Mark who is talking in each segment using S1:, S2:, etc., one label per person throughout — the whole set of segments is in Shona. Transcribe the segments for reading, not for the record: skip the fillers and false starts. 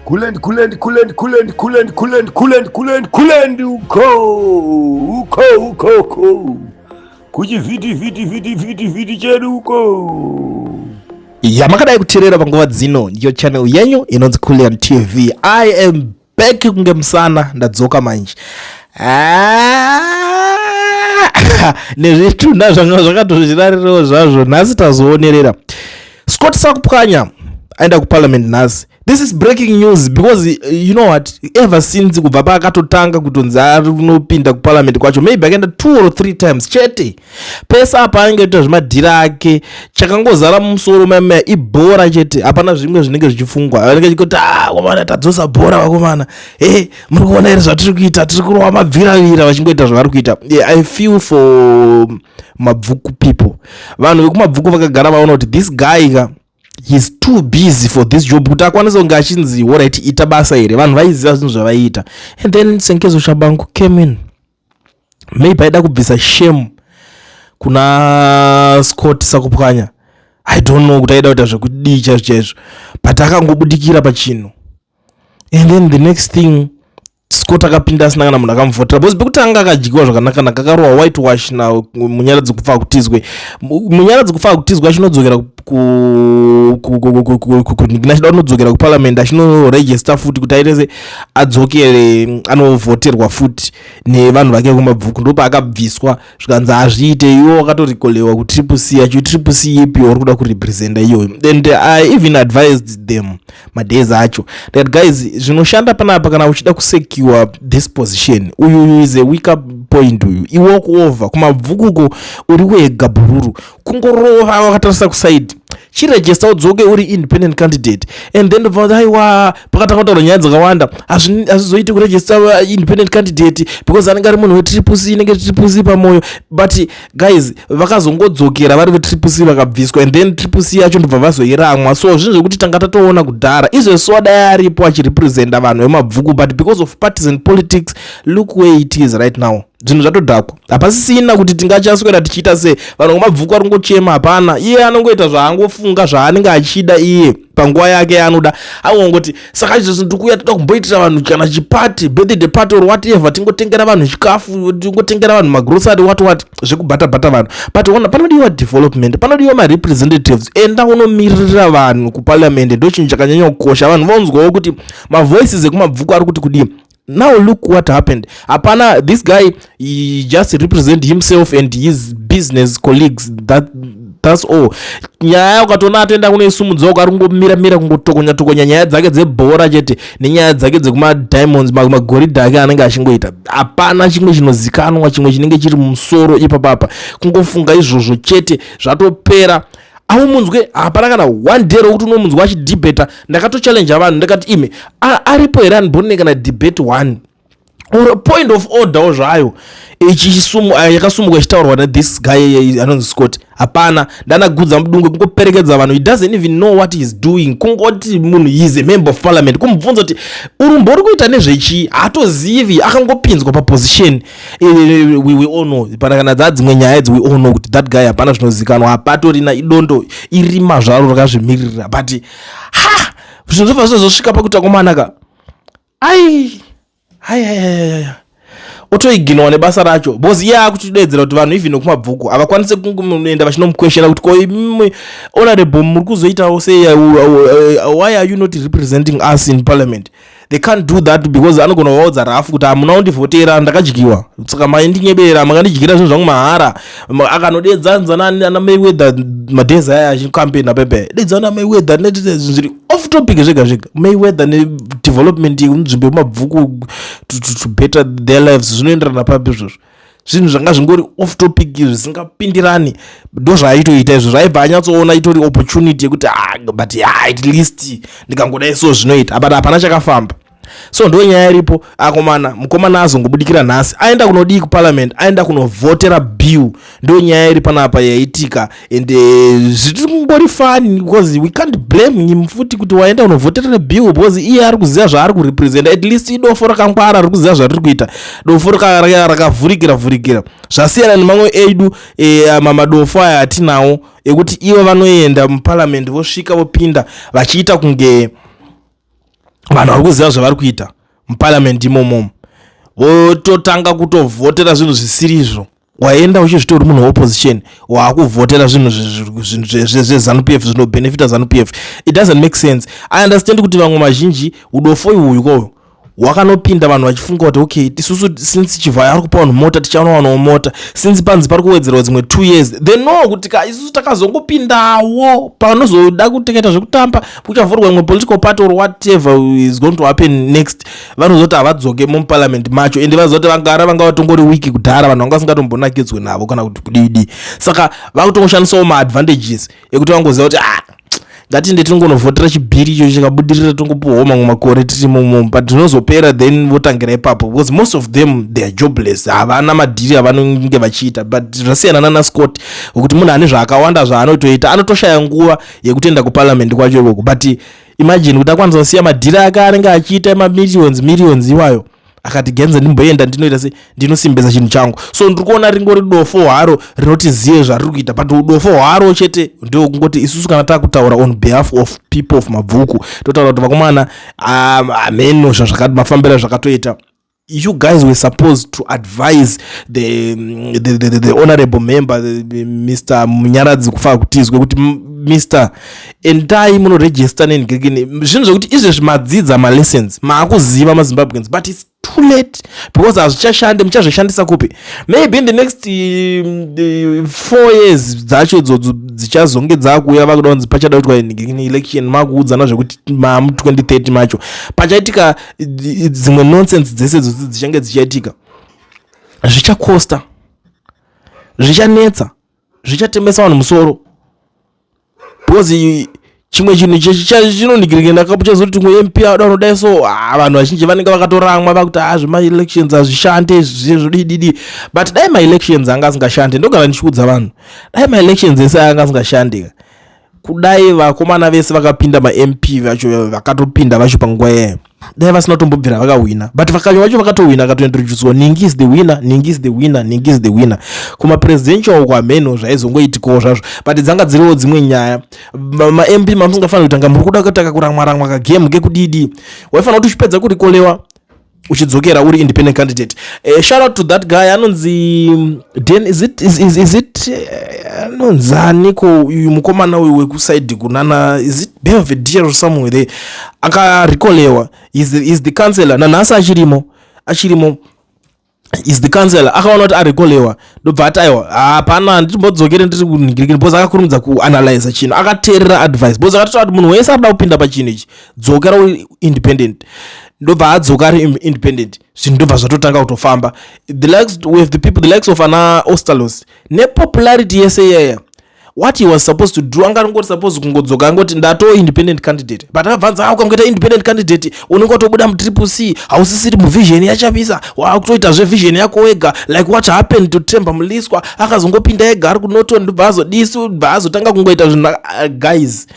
S1: Kulend uko. Kuchi viti chedu uko.
S2: Yamakadai kutirera panguva dzino ndiyo channel yenyu inonzi Kulian TV. I am back kunge msana ndadzoka manje. Nezvitu nazvanga zvakatozvirarirawo zvazvo nhasi tazoonerera. Sakupwanya aenda kuparliament nhasi. This is breaking news because you know what, ever since kubva pakatotanga kutonzi ari unopinda kuparliament kwacho, maybe akaenda 2 or 3 times chete. Pesa apa angeita zvimadhira ake, chakangozara mumusoro mama ibhora chete, hapana zvimwe zvinenge zvichifungwa. Vanenge vachiti komana tadzosa bhora vakomana, muri kuona here zvatiri kuita, tiri kurova mabviravira vachingoita zvavari kuita. I feel for mabvuku people. Vanhu vekumabvuku vakagara vaona kuti this guy he's too busy for this job kuti akwanise kunge achinzi alright ita basa here. Vanhu vaiziva zvinhu zvavaiita. And then Senkezo Shabangu came in. Maybe aida kubvisa shame kuna Scott Sakupwanya. I don't know kuti aida kuita zvekudii chaizvo, but akangobudikira pachino. And then the next thing, Scott akapinda asina kana munhu akamuvhotera because bekutanga akadyiwa zvakanaka akarowa whitewash na munyaradzi kufa kutizwe. Munyaradzi kufa kutizwe achinodzokera nachida kunodzokera kuparliament achinoregister futi kuti aitese adzokere anovhoterwa futi nevanhu vake kumabvuku. Ndopa akabviswa zvikanzi hazviite. Iwo akatorikolewa kuti triple C acho triple C ipi uri kuda kurepresenta iyoyo. And I even advised them madays acho that guys, zvinoshanda panapa kana uchida kusecure this position, uyu is a weaker point. Uyu I walk over kumabvukuko uri wega bururu kungorova wakatarisa kuside chiregister udzoke uri independent candidate. And then aiwa pakatakotaura nyaya dzakawanda hazvizoiti kuregister independent candidate because anenge ari munhu wetriple C, inenge triple C pamoyo. But guys, vakazongodzokera vari vetriple C vakabviswa, and then triple C yacho ndobva vazoiramwa. So zvinhu zvekuti tanga tatoona kudhara izvo dai aripo achirepresenta vanhu vemabvuku, but because of partisan politics, look where it is right now. Zvinhu zvatodhakwa. Hapasisina kuti tingachaswera tichiita se vanhu vemabvuku vari kungochema. Hapana, iye anongoita zvaangofunga zvaanenge achida iye panguva yake yaanoda. Angongoti saka izvo zvinhu tikuuya toda kumboitira vanhu kana chipati, birthday party or whatever, tingotengera vanhu chikafu, tingotengera vanhu magrocery what zvekubhata vanhu. But panodiwa development, panodiwa marepresentatives. Enda unomirira vanhu kuparliament, ndo chinhu chakanyanya kukosha. Vanhu vaunzwawo kuti mavoices ekumabvuku ari kuti kudii. Now look what happened. Apana, this guy, he just represent himself and his business colleagues. That's all. Nyaya ukatona atoenda kune sumudzoko ari kungomira kungotokonya nyaya dzake dzebhora chete nenyaya dzake dzekuma diamonds magoridha ake anenge achingoita. Hapana chimwe chinozikanwa, chimwe chinenge chiri mumusoro ipapapa. Kungofunga izvozvo chete zvatopera. Munzwe hapana kana one day rokuti unomunzwa achidebata. Ndakatochallenge vanhu ndakati ime aripo here anibonene kana debate one or point of order zvayo yakasumuka ichitaurwa nathis guy anonzi Scott. Hapana, ndanagudza mudungwe kungoperekedza vanhu. He doesn't even know what he is doing. Kungoti munhu he is a member of parliament, kumubvunza kuti urumbori kuita nezvechi, hatozivi, akangopinzwa paposition. We all know, pana kana dzadzimwe nyaya idzi, we all know kuti that guy hapana zvinozikanwa, hapatorina idondo irima zvaro rakazvimirira. But zvinhu zvobva zvazosvika pakuti akomanaka otoiginwa nebasa racho because iye akutidedzera kuti vanhu even kumabvuku havakwanise kungoenda vachinomukweshera kuti ko imwe honorable muri kuzoitawo sei, why are you not representing us in parliament? They can't do that because anogona kuvaudza rafu kuti hamuna kundivhotera, ndakadyiwa, saka maindinyebera, makandidyira zvinhu zvangu mahara. Akanodedzanza ana Mayweather madhezi aya achikampeni apepe, dedzana Mayweather nezvinhu zviri off topic zvega Mayweather nedevelopment yekunzvimbo yemabvuku to better their lives zvinoenderana papi izvozvo. Zvinhu zvanga zvingori off topic zvisingapindirani ndo zvaaitoita izvo. Zvaibva anyatsoona itori opportunity yekuti but at least ndikangodai so zvinoita, but hapana chakafamba. So ndo nyaya iripo. Mukomana azongobudikira nhasi, aenda kunodii kuparliament, aenda kunovhotera bill. Ndo nyaya iri panapa yaitika. And zvitiri fani because we can't blame him futi kuti waenda kunovhotera bill because iye ari kuziva zvaari kurepresent. At least idofo rakangwara ari kuziva zvatiri kuita, dofo rakavhurikira zvasiyana nemamwe edu mamadofo aya atinawo ekuti ivo vanoenda muparliament vosvika vopinda vachiita kunge vanhu vari kuziva zvavari kuita muparliament imomo vototanga kutovhotera zvinhu zvisiri izvo. Waenda uchizvitori munhu weopposition waakuvhotera zvinhu zvezanupf zvinobhenefita zanupf. It doesn't make sense. I understand kuti vamwe mazhinji udofoi uyu koyo wakanopinda vanhu vachifunga kuti okay isusu since chivhaya ari kupa vanhu mota tichaona mota, since panzi pari kuwedzerwa dzimwe 2 years they know kuti isusu takazongopindawo panozoda kuteketa zvekutamba kuchavhurwa imwe political party or whatever is going to happen next. Vanozoti havadzoke muparliament macho ende vazoti vangara vanga vatongori wiki kudhara vanhu vanga vasingatombonakidzwe navo kana kuti kudidi. Saka vakutongoshandisawo maadvantages ekuti vangoziva kuti ngatinde tingonovhotera chibhiri icho chikabudirira tongopuwawo mamwe makore tiri mumo but tinozopera then votangira ipapo because most of them they are jobless, havana madhiri avanenge vachiita. But zvasiyana nana Scott wekuti munhu ane zvaakawanda zvaanotoita anotoshaya nguva yekutoenda kuparliament kwacho ikoko. But imagine kuti akwanisa kusiya madhiri ake anenge achiita millions iwayo akati genza ndimboenda ndinoita se ndinosimbeza chinhu changu. So ndiri kuona ringori dofo hwaro rinotizive zvariri kuita but udofo hwaro chete ndio kungoti isusu kana takutaura on behalf of people of mabvuku totaura kuti vakomana ameno zvakati mafambira zvakatoita. You guys were supposed to advise the honorable member Mr. Munyaradzi kufa kutizwe kuti Mr. endai munoregister nenigirigini zvinhu zvekuti izvezvi madzidza malessons maakuziva maZimbabweans but it's too late because hazvichashande muchazvishandisa kupi. Maybe in the next 4 years dzacho idzodzo dzichazonge dzakuuya vakuda kunzi pachada kuitwa election makuudzana zvekuti mamu 2030 macho pachaitika dzimwe nonsense dzese dzose dzichange dzichaitika zvichakosta zvichanetsa zvichatemesa vanhu musoro because chimwe chinhu chinonigirigenda kapuchazoti tumwe MP adanoda so vanhu vazhinji vanenge vakatoramwa vakuti zvema-elections hazvishande zvodididi but dai ma-elections anga asingashande ndogara ndichiudza vanhu dai ma-elections ese anga asingashande kudai vakomana vese vakapinda ma-MP vacho vakatopinda vacho panguva yayo dai vasina tombobvira vakawina but vakanyo vacho vakatowina akatointroducewa ningi is the winner ningi is the winner ningi is the winner. Kuma-presidential kwameno zvaizongoitikawo zvazvo but dzanga dziriwo dzimwe nyaya ma-MP mamusingafanira kutanga muri kuda kutaka kuramwaramwa kagame ngekudidi waifanira kuti uchipedza kurikolewa uchidzokera uri independent candidate. Shout out to that guy anonzi then is it anonzani ko uyu mukomana uyu wekusaidi kunana is it Belvedere or somewhere there akarikolewa is the councillor nanhasi achirimo is the councillor akaona kuti arikolewa ndobva ati aiwa hapana ndichimbodzokere ndiri kuningirikini because akakurumidza kuanalyze chinhu akateerera advice because akatotaura kuti munhu wese arida kupinda pachinhu ichi dzokera uri independent ndobva adzoka ari independent zvinhu ndobva zvatotanga kutofamba the likes of ana Ostalos nepopularity yese yaya what he was supposed to do angangoti supposed kungodzoka angoti ndato independent candidate but akabvanza ukamgoita independent candidate unenge watobuda mutriple C hausisiri muvision yachavisa wakutoita zvevision yako wega like what happened to Temba Muliswa akazongopinda ega ari kunoto ndobva azodisi ndobva azotanga kungoita zvinhu guys.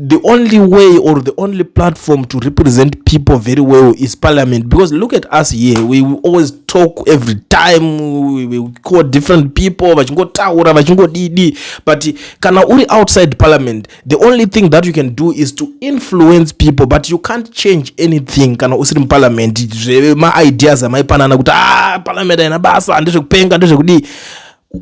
S2: The only way or the only platform to represent people very well is parliament because look at us here we always talk every time we call different people vachingotaura vachingodidi but kana uri outside parliament the only thing that you can do is to influence people but you can't change anything kana usiri muparliament zvema-ideas amaipanana kuti parliament haina basa ndezvekupenga ndezvekudii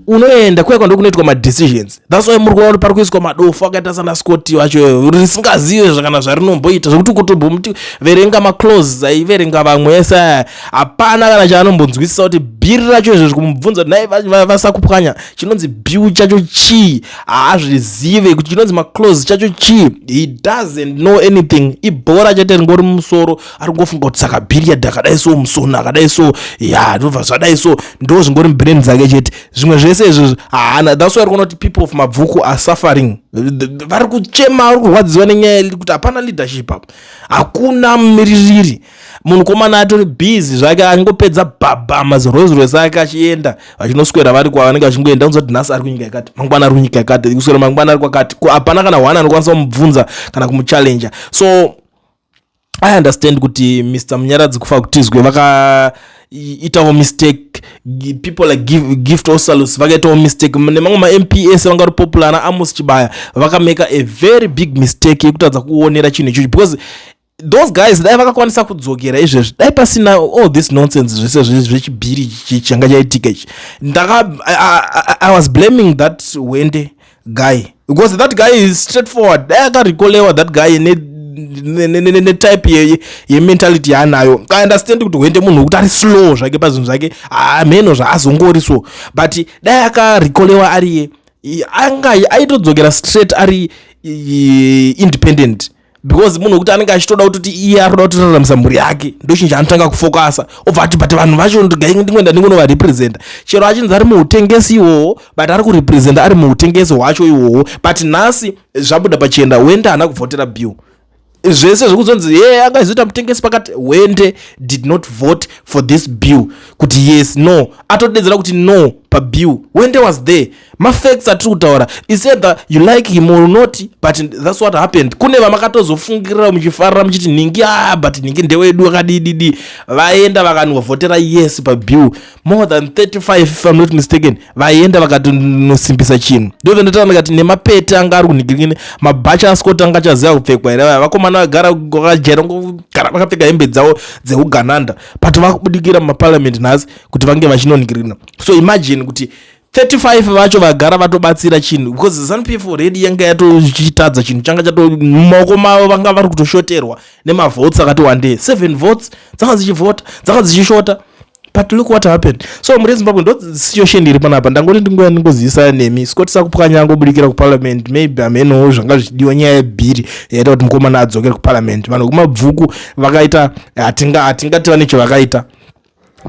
S2: unoenda kwekwa ndokunoitwa ma-decisions. That's why muri kuona kuti pari kuiswa madofo akaita sana Scott wacho risingazive zvakana zvarinomboita zvekuti kutombomti verenga ma-clause aiverenga vamwe ese hapana kana chaanombonzwisisa kuti bhiri racho izvo kumubvunza nai vasakupwanya chinonzi bill chacho chii haazvizive kuti chinonzi ma-clause chacho chii he doesn't know anything ibhora chete ringori mumusoro ari kungofunga kuti saka bhiri yadhakadai so musona akadai so ya ndobva zvadai so ndo zvingori mubrain dzake chete zvimwe zvese izvozvo haana. That's why kuti people of mabvuku are suffering vari kuchema vari kurwadziwa nenyaya kuti hapana leadership apo hakuna mumiririri munhu komana atori busy zvake angopedza bhabha mazirose rose ake achienda vachinoswera vari kwavanenge vachingoenda kunzoti nhasi ari kunyika yakati mangwana ari kunyika yakati kuswera mangwana ari kwakati hapana kana hwana anokwanisa kumubvunza kana kumuchallenja. So I understand kuti Mr. Munyaradzi kufa kutizwe vakaitawo mistake people like Gift Osalus vakaitawo mistake nemamwe ma-MP ese vangari popular na Amos Chibaya vakameka a very big mistake yekutadza kuonera chinhu ichocho because those guys dai vakakwanisa kudzokera izvezvi dai pasina all this nonsense zvese zvechibhiri changa chaitika ichi. I was blaming that Wende guy because that guy is straightforward. Dai akarikolewa that guy ne type yementality yaanayo. I understand kuti Wende munhu wekuti ari slow zvake pazvinhu zvake mheno zvaazongori so, but dai akarikolewa ari anga aitodzokera straight ari independent, because munhu wekuti anenge achitoda kuti iye arikuda kutoraramisa mhuri yake ndochinji anotanga kufokasa obva ati but vanhu vacho ndingoenda ndingonovarepresenta chero achinzi ari muutengesi iwowo but ari kurepresenta ari muutengesi hwacho iwowo. But nhasi zvabuda pachenda Wende haana kuvhotera bill. Zvese zvekuzonzi anga izoita mutengesi pakati Wende did not vote for this bill kuti yes no, atodedzera kuti no pabill. Wende was there. Mafacts atiri kutaura is either you like him or not, but that's what happened. Kune vamakatozofungirira muchifarira muchiti ningi but ningi ndewedu akadididi, vaenda vakanovhotera yes pabill more than 35 if I'm not mistaken. Vaenda vakatonosimbisa chinhu ndovendetana ndikati nemapete anga ari kunhingirikine mabhacha asikoti anga achaziva kupfekwa here vakomana vagara vakajera gara vakapfeka hembe dzavo dzeugananda but vakubudikira mumaparliament nhasi kuti vange vachinonhingirikina. So imagine kuti 35 vacho vagara vatobatsira chinhu because ZANU-PF already yanga yatochitadza chinhu changa chato mumaoko mavo vanga vari kutoshoterwa nemavotes akati wandei 7 votes dzanga dzichivhota dzanga dzichishota. But look what happened. So muri Zimbabwe ndo situation iri panapa. Ndangoti ndingoya ndingozivisa nemi Scott Sakupwanya angobudikira kuparliament, maybe ameno zvanga zvichidiwa nyaya yebhiri yaita kuti mukomana adzokere kuparliament. Vanhu kumabvuku vakaita hatingati vane chavakaita,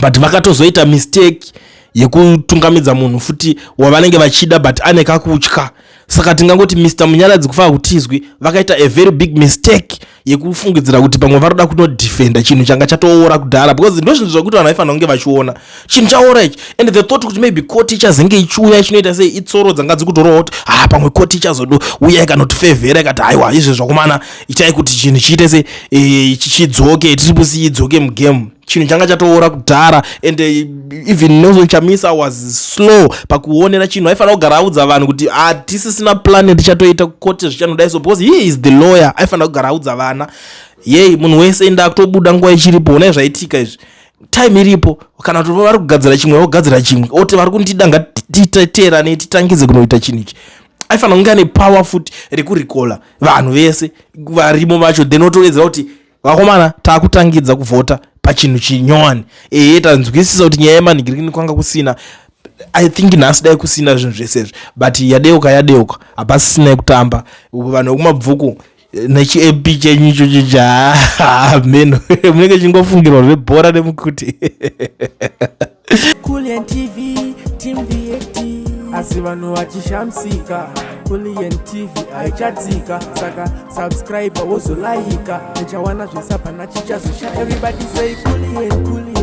S2: but vakatozoita mistake yekutungamidza munhu futi wavanenge vachida but ane kakutya. Saka tingangoti Mr. Munyaradzi kufa kutizwi vakaita a very big mistake yekufungidzira kuti pamwe varoda kunodefenda chinhu changa chatoora kudhara, because ndozvinhu zvokuti vanhu vaifanira kunge vachiona chinhu chaora ichi, and they thought kuti maybe court ichazenge ichiuya chinoita sei itsoro dzanga dzikutorowa kuti pamwe court ichazouya ikanotifevhera ikati haiwa izvi zvakomana itai kuti chinhu chiite se chidzoke tiripusi idzoke mugame. Chinhu changa chatoora kudhara, and even Nelson Chamisa was slow pakuonera chinhu. Aifanira kugara audza vanhu kuti tisisina plan tichatoita court zvichanodai so, because he is the lawyer. Aifanira kugara audza vana yei munhu wese enda kutobuda nguva ichiripo. Onai zvaitika izvi time iripo, kana kuti vari kugadzira chimwe vogadzira chimwe oti vari kundida ngatiterane titangidze kunoita chinhu ichi. Aifanira kunge ane power futi rekurikola vanhu vese varimo vacho, then otowedzera kuti vakomana taakutangidza kuvhota pachinhu chinyowani tanzwisisa kuti nyaya yemanhingirikini kwanga kusina. I think nhasi dai kusina zvinhu zvesezvi, but yadeuka hapasisina yekutamba. Vanhu vekumabvuku nechiep chenyu ichocho meno munenge chingofungirwa zvebhora nemukuti
S3: Kulian TV team the asi vanhu vachishamsika. Kulian TV haichadzika, saka subscribe wozolaika nechawana zvesapana chichazosha. Everybody say Kulian.